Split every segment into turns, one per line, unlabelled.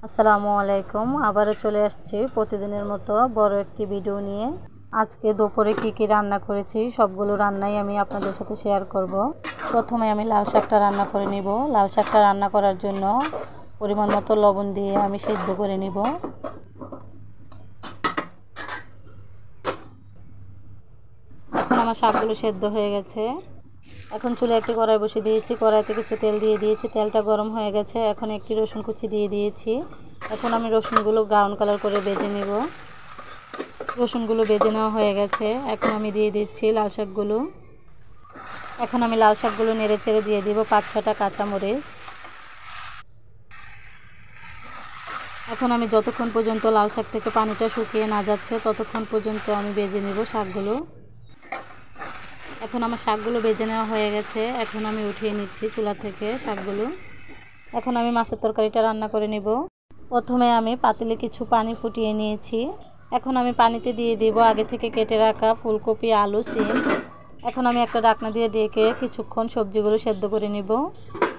আসসালামু আলাইকুম। আবারও চলে আসছি প্রতিদিনের মতো বড় একটি ভিডিও নিয়ে। আজকে দুপুরে কি রান্না করেছি সবগুলো রান্নাই আমি আপনাদের সাথে শেয়ার করব। প্রথমে আমি লাল শাকটা রান্না করে নিব। লাল শাকটা রান্না করার জন্য পরিমাণ মতো লবণ দিয়ে আমি সিদ্ধ করে নিব। এখন আমার শাকগুলো সেদ্ধ হয়ে গেছে। এখন চুলে একটি কড়াই বসিয়ে দিয়েছি। কড়াইতে কিছু তেল দিয়ে দিয়েছি। তেলটা গরম হয়ে গেছে। এখন একটি রসুন কুচি দিয়ে দিয়েছি। এখন আমি রসুনগুলো ব্রাউন কালার করে ভেজে নেব। রসুনগুলো ভেজে নেওয়া হয়ে গেছে। এখন আমি দিয়ে দিচ্ছি লাল শাকগুলো। এখন আমি লাল শাকগুলো নেড়ে চেড়ে দিয়ে দিব 5-6টা কাঁচামরিচ। এখন আমি যতক্ষণ পর্যন্ত লাল শাক থেকে পানিটা শুকিয়ে না যাচ্ছে ততক্ষণ পর্যন্ত আমি ভেজে নেব শাকগুলো। এখন আমার শাকগুলো ভেজে নেওয়া হয়ে গেছে। এখন আমি উঠিয়ে নিচ্ছি চুলা থেকে শাকগুলো। এখন আমি মাছের তরকারিটা রান্না করে নেব। প্রথমে আমি পাতিলে কিছু পানি ফুটিয়ে নিয়েছি। এখন আমি পানিতে দিয়ে দেব আগে থেকে কেটে রাখা ফুলকপি, আলু, সিম। এখন আমি একটা ঢাকনা দিয়ে ঢেকে কিছুক্ষণ সবজিগুলো সেদ্ধ করে নেব।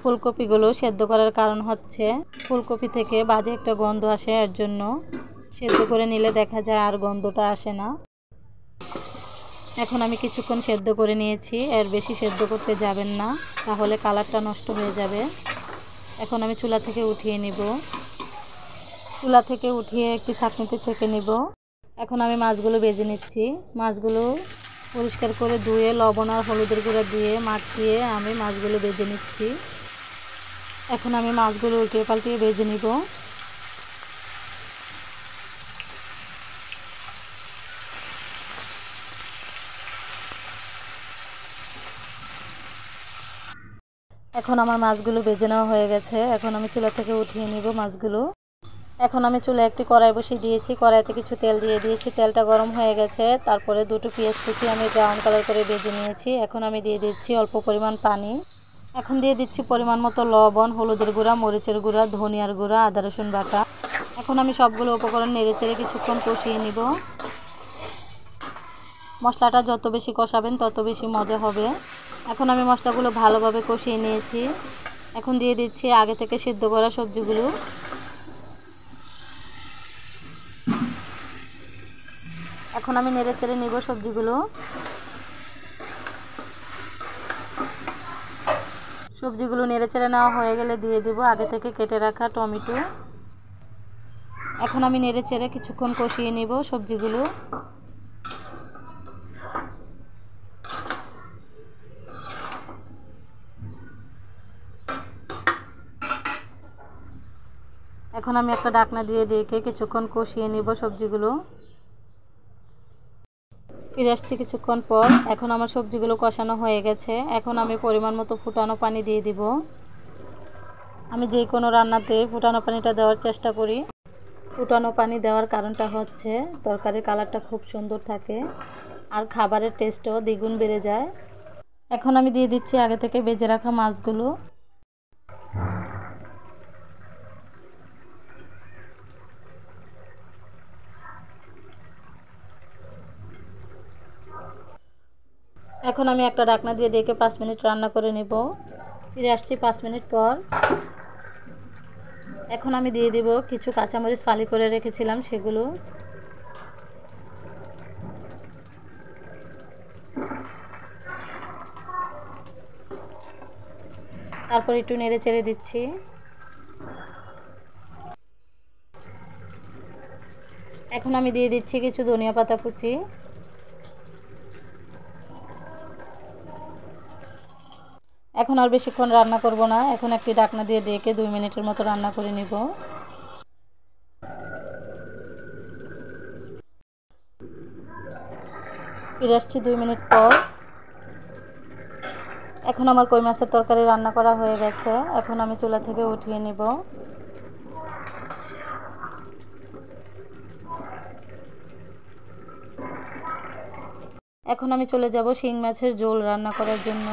ফুলকপিগুলো সেদ্ধ করার কারণ হচ্ছে ফুলকপি থেকে বাজে একটা গন্ধ আসে, এর জন্য সেদ্ধ করে নিলে দেখা যায় আর গন্ধটা আসে না। এখন আমি কিছুক্ষণ সেদ্ধ করে নিয়েছি। এর বেশি সেদ্ধ করতে যাবেন না, তাহলে কালারটা নষ্ট হয়ে যাবে। এখন আমি চুলা থেকে উঠিয়ে নিব। চুলা থেকে উঠিয়ে একটি ছাঁকনিতে ছেঁকে নিব। এখন আমি মাছগুলো ভেজে নিচ্ছি। মাছগুলো পরিষ্কার করে ধুয়ে লবণ আর হলুদের গুঁড়া দিয়ে মাখিয়ে আমি মাছগুলো ভেজে নিচ্ছি। এখন আমি মাছগুলো উল্টিয়ে পাল্টিয়ে ভেজে নিব। এখন আমার মাছগুলো ভেজে নেওয়া হয়ে গেছে। এখন আমি চুলা থেকে উঠিয়ে নিব মাছগুলো। এখন আমি চুলে একটি কড়াই বসিয়ে দিয়েছি। কড়াইতে কিছু তেল দিয়ে দিয়েছি। তেলটা গরম হয়ে গেছে। তারপরে দুটো পেঁয়াজ কুচি আমি ব্রাউন কালার করে ভেজে নিয়েছি। এখন আমি দিয়ে দিচ্ছি অল্প পরিমাণ পানি। এখন দিয়ে দিচ্ছি পরিমাণ মতো লবণ, হলুদের গুঁড়া, মরিচের গুঁড়া, ধনিয়ার গুঁড়া, আদা রসুন বাটা। এখন আমি সবগুলো উপকরণ নেড়ে চেড়ে কিছুক্ষণ কষিয়ে নিব। মশলাটা যত বেশি কষাবেন তত বেশি মজা হবে। এখন আমি মশলাগুলো ভালোভাবে কষিয়ে নিয়েছি। এখন দিয়ে দিচ্ছি আগে থেকে সিদ্ধ করা সবজিগুলো। এখন আমি নেড়ে চেড়ে নিব সবজিগুলো। সবজিগুলো নেড়ে চেড়ে নেওয়া হয়ে গেলে দিয়ে দেব আগে থেকে কেটে রাখা টমেটো। এখন আমি নেড়ে চেড়ে কিছুক্ষণ কষিয়ে নিব সবজিগুলো। এখন আমি একটা ঢাকনা দিয়ে ঢেকে কিছুক্ষণ কষিয়ে নিব সবজিগুলো। ফিরে আসছি কিছুক্ষণ পর। এখন আমার সবজিগুলো কষানো হয়ে গেছে। এখন আমি পরিমাণ মতো ফুটানো পানি দিয়ে দিব। আমি যে কোনো রান্নাতে ফুটানো পানিটা দেওয়ার চেষ্টা করি। ফুটানো পানি দেওয়ার কারণটা হচ্ছে তরকারির কালারটা খুব সুন্দর থাকে আর খাবারের টেস্টও দ্বিগুণ বেড়ে যায়। এখন আমি দিয়ে দিচ্ছি আগে থেকে ভেজে রাখা মাছগুলো। এখন আমি একটা ঢাকনা দিয়ে ঢেকে 5 মিনিট রান্না করে নেব। ফিরে আসছি 5 মিনিট পর। এখন আমি দিয়ে দেব কিছু কাঁচামরিচ ফালি করে রেখেছিলাম সেগুলো। তারপর একটু নেড়ে চেড়ে দিচ্ছি। এখন আমি দিয়ে দিচ্ছি কিছু ধনিয়া পাতা কুচি। এখন আর বেশিক্ষণ রান্না করব না। এখন একটি ঢাকনা দিয়ে ঢেকে 2 মিনিটের মতো রান্না করে নিব। ফিরে আসছি 2 মিনিট পর। এখন আমার কই মাছের তরকারি রান্না করা হয়ে গেছে। এখন আমি চুলা থেকে উঠিয়ে নিব। এখন আমি চলে যাব শিং মাছের ঝোল রান্না করার জন্য।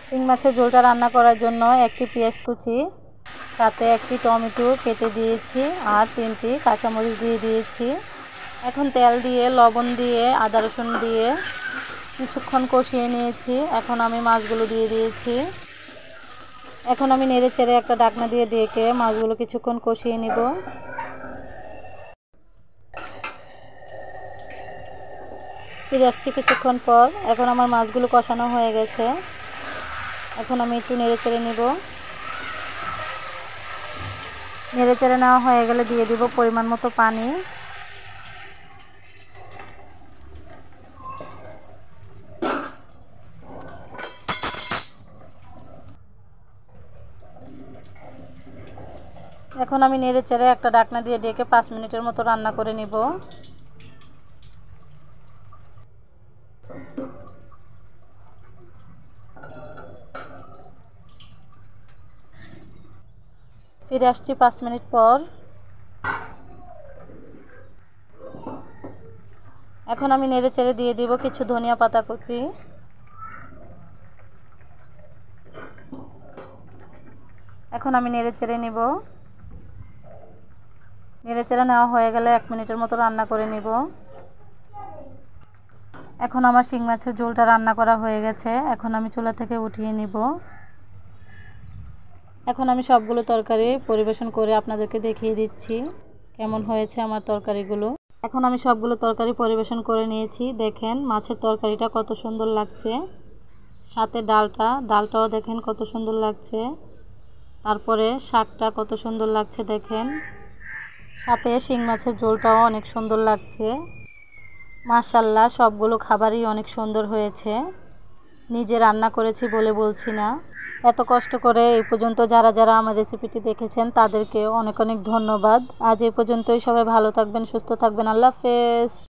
শিং মাছের ঝোলটা রান্না করার জন্য একটি পেঁয়াজ কুচি, সাথে একটি টমেটো কেটে দিয়েছি আর 3টি কাঁচামরিচ দিয়ে দিয়েছি। এখন তেল দিয়ে লবণ দিয়ে আদা রসুন দিয়ে কিছুক্ষণ কষিয়ে নিয়েছি। এখন আমি মাছগুলো দিয়ে দিয়েছি। এখন আমি নেড়ে চেড়ে একটা ঢাকনা দিয়ে ঢেকে মাছগুলো কিছুক্ষণ কষিয়ে নিব। ফিরে আসছি কিছুক্ষণ পর। এখন আমার মাছগুলো কষানো হয়ে গেছে। এখন আমি একটু নেড়ে চেড়ে নেব। নেড়ে চেড়ে নেওয়া হয়ে গেলে দিয়ে দিব পরিমাণ মতো পানি। এখন আমি নেড়ে চেড়ে একটা ঢাকনা দিয়ে ঢেকে 5 মিনিটের মতো রান্না করে নিব। ফিরে আসছি 5 মিনিট পর। এখন আমি নেড়ে চেড়ে দিয়ে দিব কিছু ধনিয়া পাতা কুচি। এখন আমি নেড়ে চেড়ে নিব। নেড়ে চেড়ে নেওয়া হয়ে গেলে 1 মিনিটের মতো রান্না করে নিব। এখন আমার শিং মাছের ঝোলটা রান্না করা হয়ে গেছে। এখন আমি চুলা থেকে উঠিয়ে নিব। এখন আমি সবগুলো তরকারি পরিবেশন করে আপনাদেরকে দেখিয়ে দিচ্ছি কেমন হয়েছে আমার তরকারিগুলো। এখন আমি সবগুলো তরকারি পরিবেশন করে নিয়েছি। দেখেন মাছের তরকারিটা কত সুন্দর লাগছে, সাথে ডালটাও দেখেন কত সুন্দর লাগছে, তারপরে শাকটা কত সুন্দর লাগছে দেখেন, সাথে শিং মাছের ঝোলটাও অনেক সুন্দর লাগছে। মাশাআল্লাহ, সবগুলো খাবারই অনেক সুন্দর হয়েছে। নিজে রান্না করেছি বলে বলছি না। এত কষ্ট করে এই পর্যন্ত যারা যারা আমার রেসিপিটি দেখেছেন তাদেরকে অনেক অনেক ধন্যবাদ। আজ এই পর্যন্তই। সবাই ভালো থাকবেন, সুস্থ থাকবেন। আল্লাহ হাফেজ।